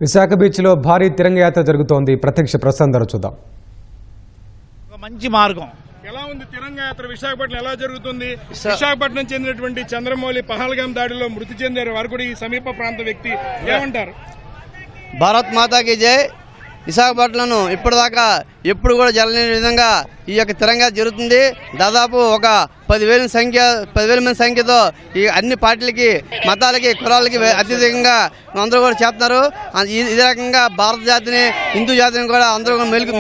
విశాఖ బీచ్లో భారీ తిరంగ యాత్ర జరుగుతోంది. ప్రత్యక్ష ప్రసారం చూద్దాం. మంచి మార్గం. ఎలా ఉంది తిరంగ యాత్ర? విశాఖపట్నం ఎలా జరుగుతుంది? విశాఖపట్నం చెందినటువంటి చంద్రమౌళి పహల్గామ్ దాడిలో మృతి చెందారు. వారు కూడా ఈ సమీప ప్రాంత వ్యక్తి. ఏమంటారు? భారత్ మాతాకి జై. విశాఖపట్నం ఇప్పటిదాకా ఎప్పుడు కూడా జరగలేని విధంగా ఈ యొక్క తిరంగా జరుగుతుంది. దాదాపు ఒక 10,000 మంది సంఖ్యతో ఈ అన్ని పార్టీలకి, మతాలకి, కులాలకి అత్యధికంగా అందరూ కూడా చేస్తున్నారు. ఇదే రకంగా భారత జాతిని, హిందూ జాతిని కూడా అందరూ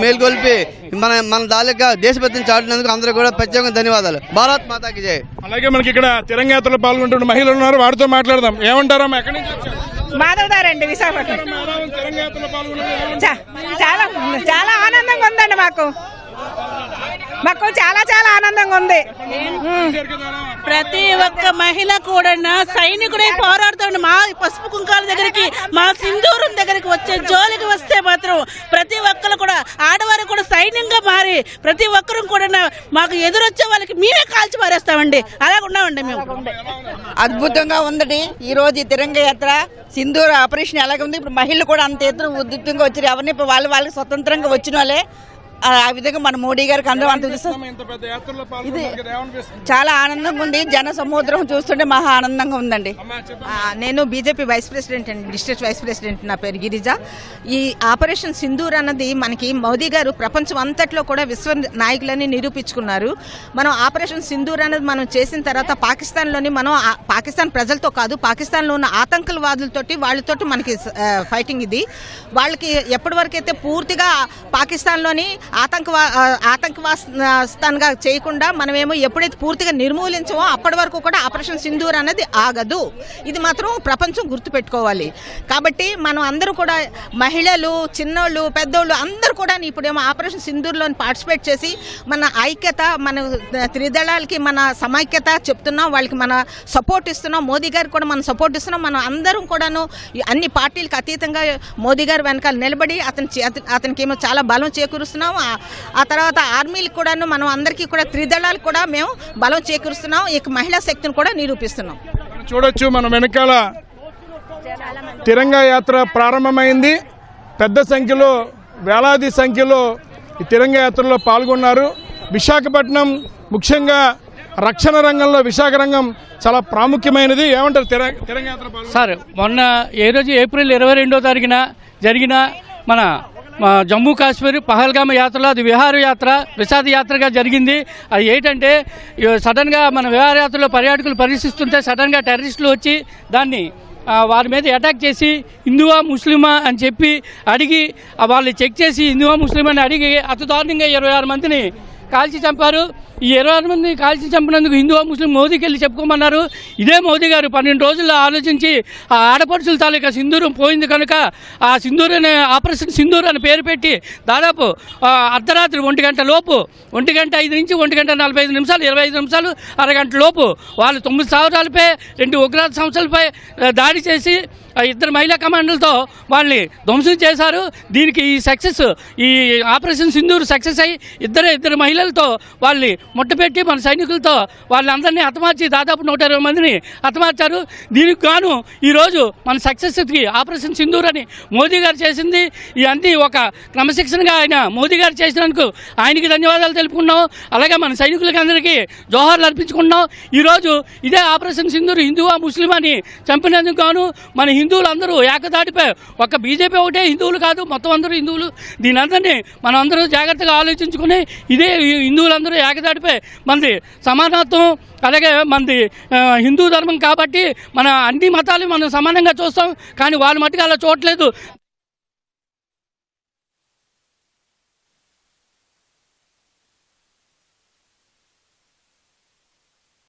మేల్కొల్పి మన తాలూకా దేశభక్తిని చాటునందుకు అందరూ కూడా ప్రత్యేకంగా ధన్యవాదాలు. భారత్ మాతాకి జై. అలాగే మనకి ఇక్కడ తిరంగ యాత్రలో పాల్గొంటున్న మహిళలు ఉన్నారు. వారితో మాట్లాడదాం. ఏమంటారమ్మా? ఎక్కడి నుంచి వచ్చారు? మాధవదారండి, విశాఖపట్నం. తిరంగ యాత్రలో పాల్గొన్నారు. చాలా చాలా ఆనందంగా ఉందండి. మాకు చాలా చాలా ఆనందంగా ఉంది. ప్రతి ఒక్క మహిళ కూడా సైనికుడై పోరాడుతాడు. మా పసుపు కుంకాల దగ్గరికి, మా సింధూరం దగ్గరికి వచ్చే జోలికి వస్తే మాత్రం ప్రతి ఒక్కరు కూడా, ఆడవారు కూడా సైన్యంగా మారి ప్రతి ఒక్కరు కూడా మాకు ఎదురొచ్చే వాళ్ళకి మేమే కాల్చి పారేస్తామండి. అలాగ ఉన్నామండి మేము. అద్భుతంగా ఉందండి ఈ రోజు ఈ తిరంగ యాత్ర. సింధూర ఆపరేషన్ ఎలాగ ఉంది. ఇప్పుడు మహిళలు కూడా అంత ఎత్తున ఉద్యుక్తంగా వచ్చారు. ఎవరిని వాళ్ళకి స్వతంత్రంగా వచ్చిన వాళ్ళే. ఆ విధంగా మన మోడీ గారికి అందరూ అంత ఇది చాలా ఆనందంగా ఉంది. జన సముద్రం చూస్తుంటే మహా ఆనందంగా ఉందండి. నేను బీజేపీ వైస్ ప్రెసిడెంట్ అండి, డిస్ట్రిక్ట్ వైస్ ప్రెసిడెంట్. నా పేరు గిరిజ. ఈ ఆపరేషన్ సింధూర్ అన్నది మనకి మోదీ గారు ప్రపంచం అంతట్లో కూడా విశ్వ నాయకులని నిరూపించుకున్నారు. మనం ఆపరేషన్ సింధూర్ అనేది మనం చేసిన తర్వాత పాకిస్తాన్లోని మనం పాకిస్తాన్ ప్రజలతో కాదు, పాకిస్తాన్లో ఉన్న ఆతంకవాదులతోటి వాళ్ళతోటి మనకి ఫైటింగ్. ఇది వాళ్ళకి ఎప్పటి వరకు అయితే పూర్తిగా పాకిస్తాన్లోని ఆతంకవాస్తాన్గా చేయకుండా మనమేమో ఎప్పుడైతే పూర్తిగా నిర్మూలించమో అప్పటి వరకు కూడా ఆపరేషన్ సింధూర్ అనేది ఆగదు. ఇది మాత్రం ప్రపంచం గుర్తుపెట్టుకోవాలి. కాబట్టి మనం అందరూ కూడా, మహిళలు, చిన్నోళ్ళు, పెద్దోళ్ళు అందరూ కూడా ఇప్పుడేమో ఆపరేషన్ సింధూర్లో పార్టిసిపేట్ చేసి మన ఐక్యత, మన త్రిదళాలకి మన సమైక్యత చెప్తున్నాం. వాళ్ళకి మన సపోర్ట్ ఇస్తున్నాం. మోదీ గారికి కూడా మనం సపోర్ట్ ఇస్తున్నాం. మనం అందరం కూడాను అన్ని పార్టీలకు అతీతంగా మోదీ గారు వెనకాల నిలబడి అతనికి ఏమో చాలా బలం చేకూరుస్తున్నాం. ఆ తర్వాత ఆర్మీలకు కూడాను, మనం అందరికీ కూడా, త్రిదళాలకు కూడా మేము బలం చేకూరుస్తున్నాం. ఇక మహిళా శక్తిని కూడా నిరూపిస్తున్నాం. చూడొచ్చు మన వెనకాల తిరంగా యాత్ర ప్రారంభమైంది. పెద్ద సంఖ్యలో, వేలాది సంఖ్యలో ఈ తిరంగా యాత్రలో పాల్గొన్నారు. విశాఖపట్నం ముఖ్యంగా రక్షణ రంగంలో విశాఖ రంగం చాలా ప్రాముఖ్యమైనది. ఏమంటారు తిరంగా యాత్ర? సార్, మొన్న ఏ రోజు ఏప్రిల్ 22వ తారీఖున జరిగిన మన జమ్మూ కాశ్మీర్ పహల్గామ్ యాత్రలో అది విహార యాత్ర, విషాద యాత్రగా జరిగింది. అది ఏంటంటే సడన్గా మన విహార యాత్రలో పర్యాటకులు పరిశీలిస్తుంటే సడన్గా టెర్రరిస్టులు వచ్చి దాన్ని వారి మీద అటాక్ చేసి హిందువా ముస్లిమా అని చెప్పి అడిగి, వాళ్ళు చెక్ చేసి హిందువా ముస్లిం అని అడిగి అతి దారుణంగా 26 మందిని కాల్చి చంపారు. ఈ 26 మందిని కాల్చి చంపినందుకు హిందువా ముస్లిం మోదీకి వెళ్ళి చెప్పుకోమన్నారు. ఇదే మోదీ గారు 12 రోజుల్లో ఆలోచించి ఆ ఆడపడుచుల తాలూకా సింధూరం పోయింది కనుక ఆ సింధూర్ అనే ఆపరేషన్ సింధూర్ అని పేరు పెట్టి దాదాపు అర్ధరాత్రి 1 గంట లోపు, 1 గంట 5 నుంచి 1 గంట 45 నిమిషాలు, 25 నిమిషాలు, అరగంట లోపు వాళ్ళు 9 సంవత్సరాలపై 2 ఉగ్రవాద సంస్థలపై దాడి చేసి 2 మహిళా కమాండర్లతో వాళ్ళని ధ్వంసం చేశారు. దీనికి ఈ సక్సెస్, ఈ ఆపరేషన్ సింధూర్ సక్సెస్ అయ్యి ఇద్దరు మహిళలతో వాళ్ళని ముట్టపెట్టి మన సైనికులతో వాళ్ళందరినీ హతమార్చి దాదాపు 120 మందిని హతమార్చారు. దీనికి గాను ఈరోజు మన సక్సెస్కి ఆపరేషన్ సింధూర్ అని మోదీ గారు చేసింది. ఇవన్నీ ఒక క్రమశిక్షణగా ఆయన మోదీ గారు చేసినందుకు ఆయనకి ధన్యవాదాలు తెలుపుకున్నాం. అలాగే మన సైనికులకి అందరికీ జోహార్లు అర్పించుకున్నాం. ఈరోజు ఇదే ఆపరేషన్ సింధూర్ హిందువా ముస్లిం అని చంపినందుకు గాను మన హిందువులు అందరూ ఏకదాటిపై, ఒక బీజేపీ ఒకటే హిందువులు కాదు, మొత్తం అందరూ హిందువులు. దీని అందరినీ మనం అందరూ జాగ్రత్తగా ఆలోచించుకుని ఇదే హిందువులందరూ ఏకదాటిపై మనది సమానత్వం, అలాగే మనది హిందూ ధర్మం కాబట్టి మన అన్ని మతాలు మనం సమానంగా చూస్తాం. కానీ వాళ్ళ మట్టుకు అలా చూడట్లేదు.